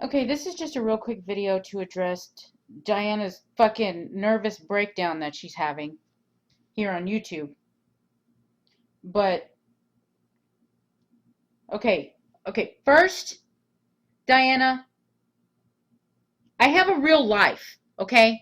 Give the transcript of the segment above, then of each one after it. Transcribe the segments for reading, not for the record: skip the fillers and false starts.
Okay, this is just a real quick video to address Diana's fucking nervous breakdown that she's having here on YouTube. But, okay, first, Diana, I have a real life, okay?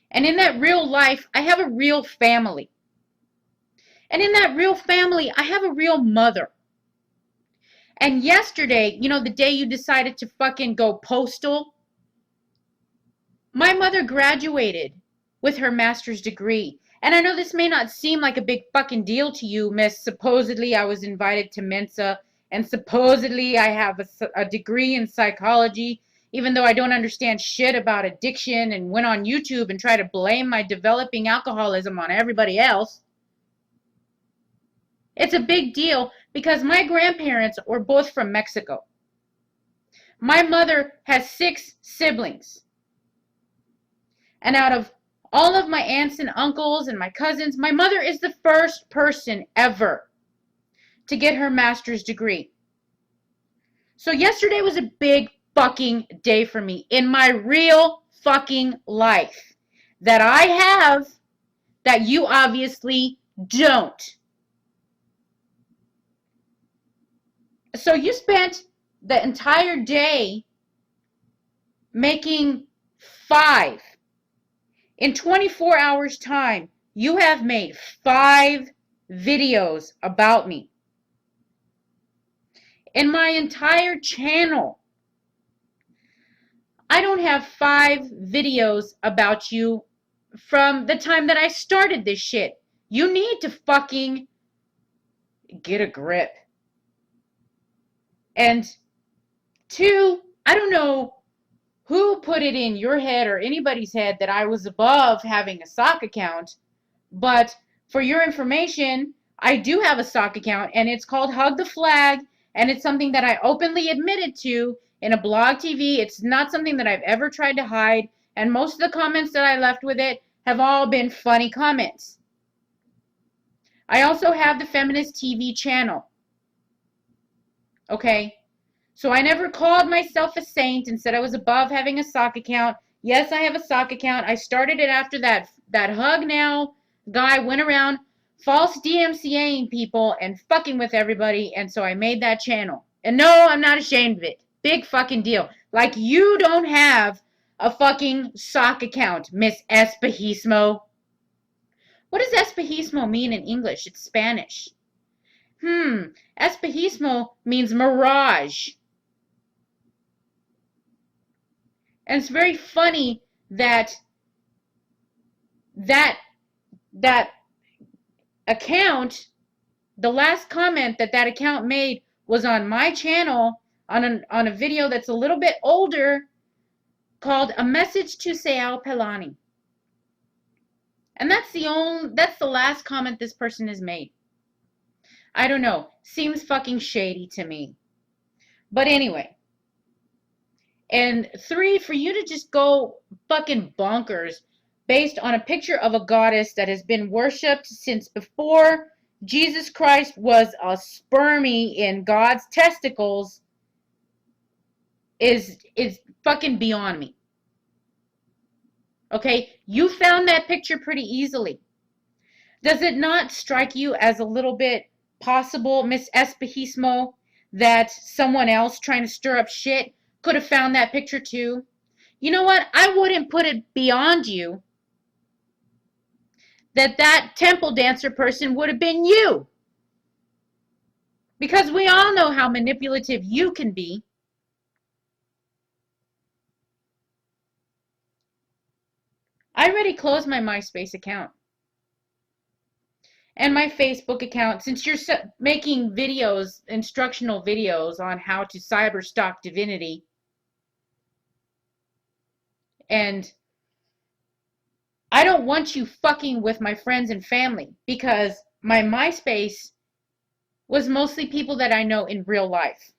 And in that real life, I have a real family. And in that real family, I have a real mother. And yesterday, the day you decided to fucking go postal, my mother graduated with her master's degree. And I know this may not seem like a big fucking deal to you, miss. Supposedly I was invited to Mensa, and supposedly I have a degree in psychology, even though I don't understand shit about addiction and went on YouTube and tried to blame my developing alcoholism on everybody else. It's a big deal because my grandparents were both from Mexico. My mother has 6 siblings. And out of all of my aunts and uncles and my cousins, my mother is the first person ever to get her master's degree. So yesterday was a big fucking day for me in my real fucking life that I have that you obviously don't. So you spent the entire day making 5. In 24 hours time, you have made 5 videos about me. In my entire channel, I don't have 5 videos about you from the time that I started this shit. You need to fucking get a grip. And 2, I don't know who put it in your head or anybody's head that I was above having a sock account, but for your information, I do have a sock account, and it's called Hug the Flag, and it's something that I openly admitted to in a blog TV. It's not something that I've ever tried to hide, and most of the comments that I left with it have all been funny comments. I also have the Feminist TV channel. Okay? So I never called myself a saint and said I was above having a sock account. Yes, I have a sock account. I started it after that Hug Now guy went around false DMCAing people and fucking with everybody, and so I made that channel. And no, I'm not ashamed of it. Big fucking deal. Like, you don't have a fucking sock account, Miss Espejismo. What does espejismo mean in English? It's Spanish. Espejismo means mirage. And it's very funny that account, the last comment that account made was on my channel on a video that's a little bit older called A Message to Sayal Pelani. And that's the last comment this person has made. I don't know. Seems fucking shady to me. But anyway. And 3, for you to just go fucking bonkers based on a picture of a goddess that has been worshipped since before Jesus Christ was a spermie in God's testicles is fucking beyond me. Okay? You found that picture pretty easily. Does it not strike you as a little bit possible, Miss Espejismo, that someone else trying to stir up shit could have found that picture too? You know what? I wouldn't put it beyond you that temple dancer person would have been you. Because we all know how manipulative you can be. I already closed my MySpace account. And my Facebook account, since you're making videos, instructional videos on how to cyber stalk Divinity. And I don't want you fucking with my friends and family because my MySpace was mostly people that I know in real life.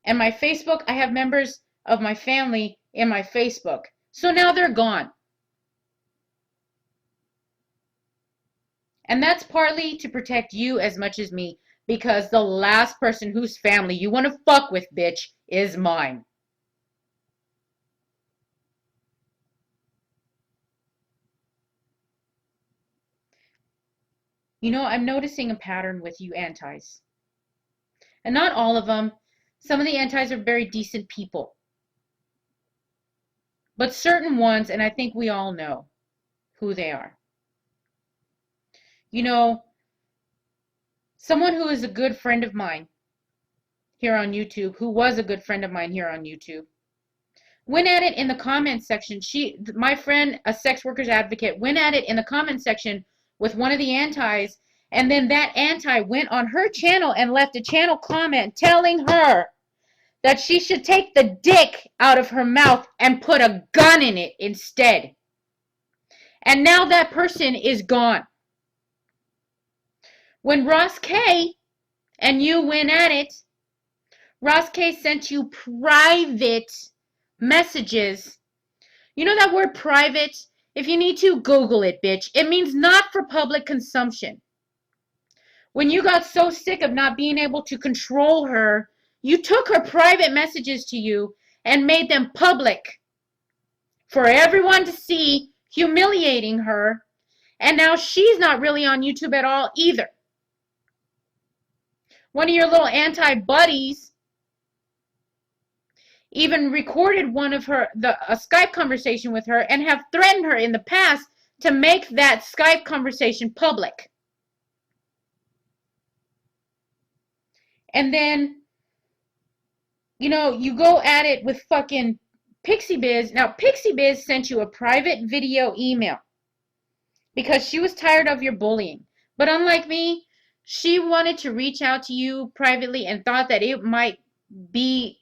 And my Facebook, I have members of my family in my Facebook. So now they're gone. And that's partly to protect you as much as me, because the last person whose family you want to fuck with, bitch, is mine. You know, I'm noticing a pattern with you antis. And not all of them. Some of the antis are very decent people. But certain ones, and I think we all know who they are. You know, someone who is a good friend of mine here on YouTube, who was a good friend of mine here on YouTube, went at it in the comments section. My friend, a sex workers advocate, went at it in the comments section with one of the antis, and then that anti went on her channel and left a channel comment telling her that she should take the dick out of her mouth and put a gun in it instead. And now that person is gone. When Ross K and you went at it, Ross K sent you private messages. You know that word private? If you need to, Google it, bitch. It means not for public consumption. When you got so sick of not being able to control her, you took her private messages to you and made them public for everyone to see, humiliating her. And now she's not really on YouTube at all either. One of your little anti-buddies even recorded one of a Skype conversation with her and have threatened her in the past to make that Skype conversation public. And then, you know, you go at it with fucking Pixie Biz. Now, Pixie Biz sent you a private video email because she was tired of your bullying. But unlike me, she wanted to reach out to you privately and thought that it might be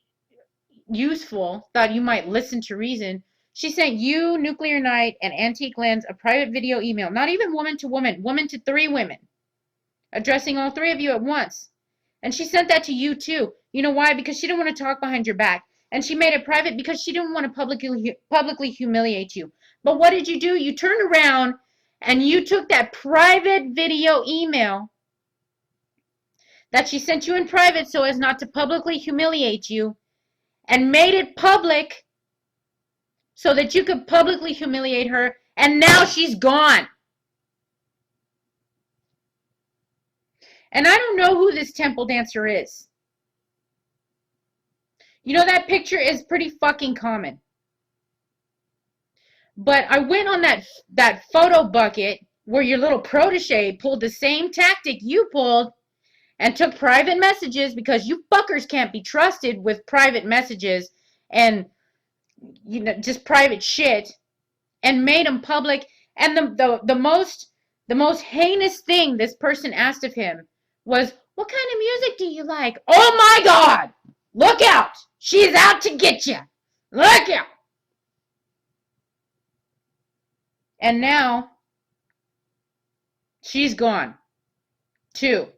useful, thought you might listen to reason. She sent you, Nuclear Knight, and Antique Lens a private video email, not even woman to woman, woman to 3 women, addressing all 3 of you at once. And she sent that to you too. You know why? Because she didn't want to talk behind your back. And she made it private because she didn't want to publicly humiliate you. But what did you do? You turned around and you took that private video email that she sent you in private so as not to publicly humiliate you and made it public so that you could publicly humiliate her, and now she's gone. And I don't know who this temple dancer is. You know, that picture is pretty fucking common. But I went on that photo bucket where your little protege pulled the same tactic you pulled and took private messages, because you fuckers can't be trusted with private messages and, you know, just private shit, and made them public. And the most heinous thing this person asked of him was, what kind of music do you like? Oh my God! Look out! She's out to get you! Look out! And now, she's gone. 2.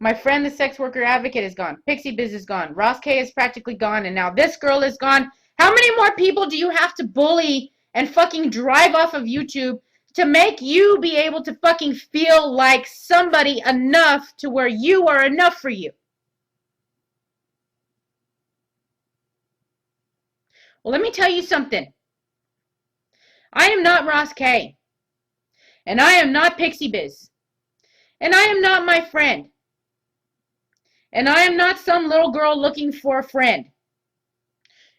My friend, the sex worker advocate, is gone. Pixie Biz is gone. Ross K is practically gone. And now this girl is gone. How many more people do you have to bully and fucking drive off of YouTube to make you be able to fucking feel like somebody enough to where you are enough for you? Well, let me tell you something. I am not Ross K. And I am not Pixie Biz. And I am not my friend. And I am not some little girl looking for a friend.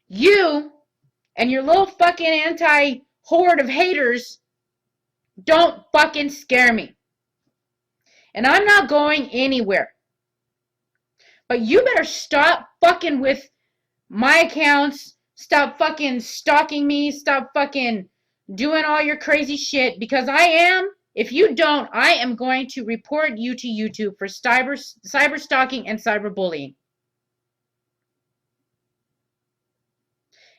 You and your little fucking anti-horde of haters don't fucking scare me. And I'm not going anywhere. But you better stop fucking with my accounts. Stop fucking stalking me. Stop fucking doing all your crazy shit. Because if you don't, I am going to report you to YouTube for cyber stalking and cyberbullying.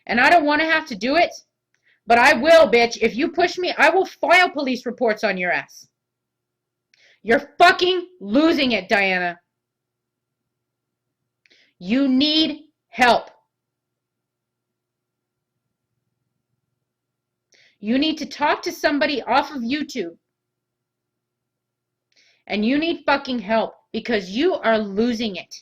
And I don't want to have to do it, but I will, bitch. If you push me, I will file police reports on your ass. You're fucking losing it, Diana. You need help. You need to talk to somebody off of YouTube. And you need fucking help because you are losing it.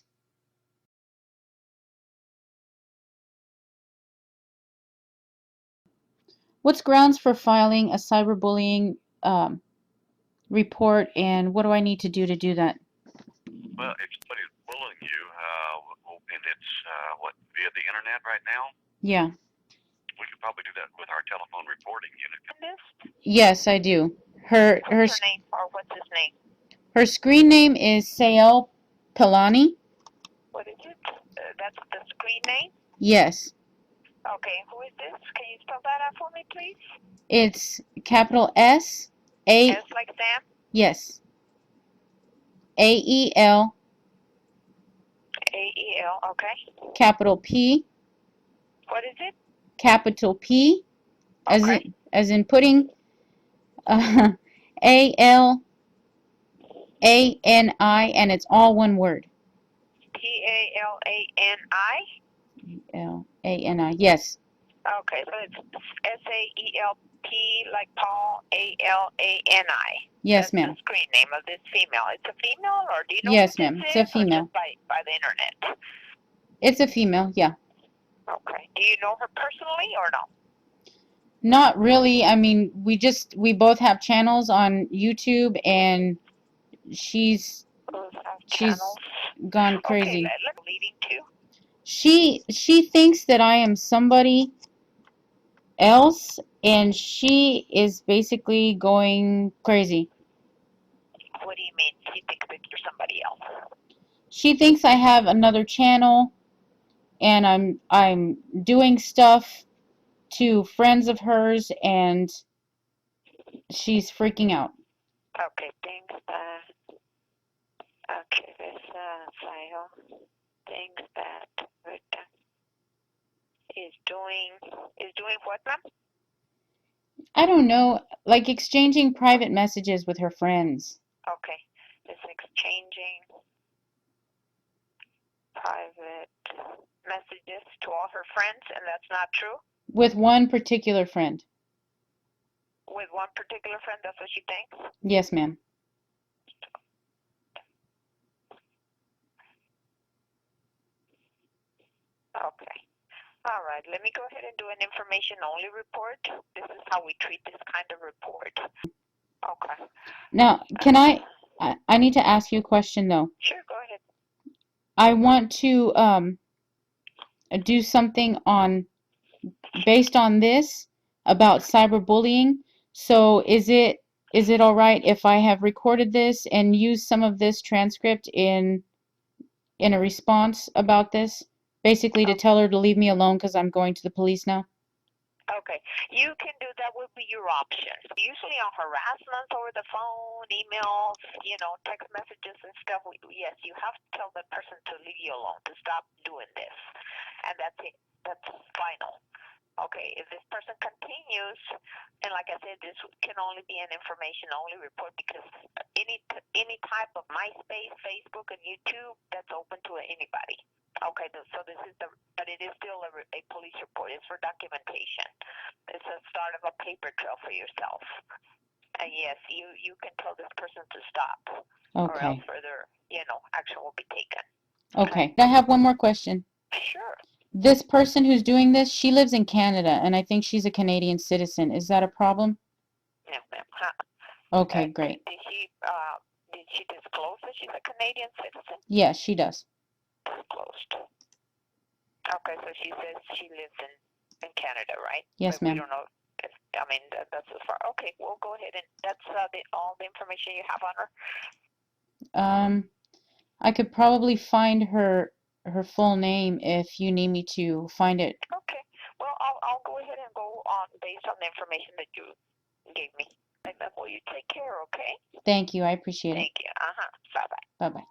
What's grounds for filing a cyberbullying report, and what do I need to do that? Well, if somebody's bullying you, and it's via the internet right now, Yeah. we could probably do that with our telephone reporting unit. Yes, I do. Her name, or what's his name? her screen name is Sael Pilani. What is it? That's the screen name? Yes. Okay, who is this? Can you spell that out for me, please? It's capital S A. S like Sam? Yes. AEL. AEL, okay. Capital P. What is it? Capital P. As Okay. in putting ALANI, and it's all one word. PALANI? LANI. Yes. Okay, so it's SAELP like Paul, ALANI. Yes, That's ma'am. the screen name of this female. It's a female, or do you know yes, who ma'am. this It's is? a female. Or just by the internet? It's a female, yeah. Okay. Do you know her personally or no? Not really. I mean, we both have channels on YouTube, and she's gone crazy. Okay, let's leading to. She thinks that I am somebody else, and she is basically going crazy. What do you mean? She thinks that you're somebody else. She thinks I have another channel, and I'm doing stuff to friends of hers, and she's freaking out. Okay, things that. Okay, this file. Things that is doing what, ma'am? I don't know, like exchanging private messages with her friends. Okay, it's exchanging private messages to all her friends, and that's not true? With one particular friend. With one particular friend, that's what she thinks? Yes, ma'am. Okay. All right, let me go ahead and do an information-only report. This is how we treat this kind of report. Okay. Now, can I need to ask you a question, though. Sure, go ahead. I want to do something based on this about cyberbullying. So is it all right if I have recorded this and used some of this transcript in a response about this? Basically to tell her to leave me alone because I'm going to the police now? Okay, you can do that. Would be your option. Usually on harassment over the phone, emails, text messages and stuff. Yes, you have to tell that person to leave you alone, to stop doing this, and that's it. That's final. Okay, if this person continues, and like I said, this can only be an information-only report because any type of MySpace, Facebook, and YouTube, that's open to anybody. Okay, so this is but it is still a police report. It's for documentation. It's a start of a paper trail for yourself. And yes, you can tell this person to stop, or else further, action will be taken. Okay. I have one more question. Sure. This person who's doing this, she lives in Canada, and I think she's a Canadian citizen. Is that a problem? No, ma'am. Okay, great. Did she disclose that she's a Canadian citizen? Yes, she does. Disclosed. Okay, so she says she lives in Canada, right? Yes, ma'am. We don't know. That's as far. Okay, we'll go ahead and that's all the information you have on her. I could probably find her full name if you need me to find it. Okay. Well, I'll go ahead and go on based on the information that you gave me. And then will you take care, okay? Thank you. I appreciate it. Thank you. Bye-bye. Bye-bye.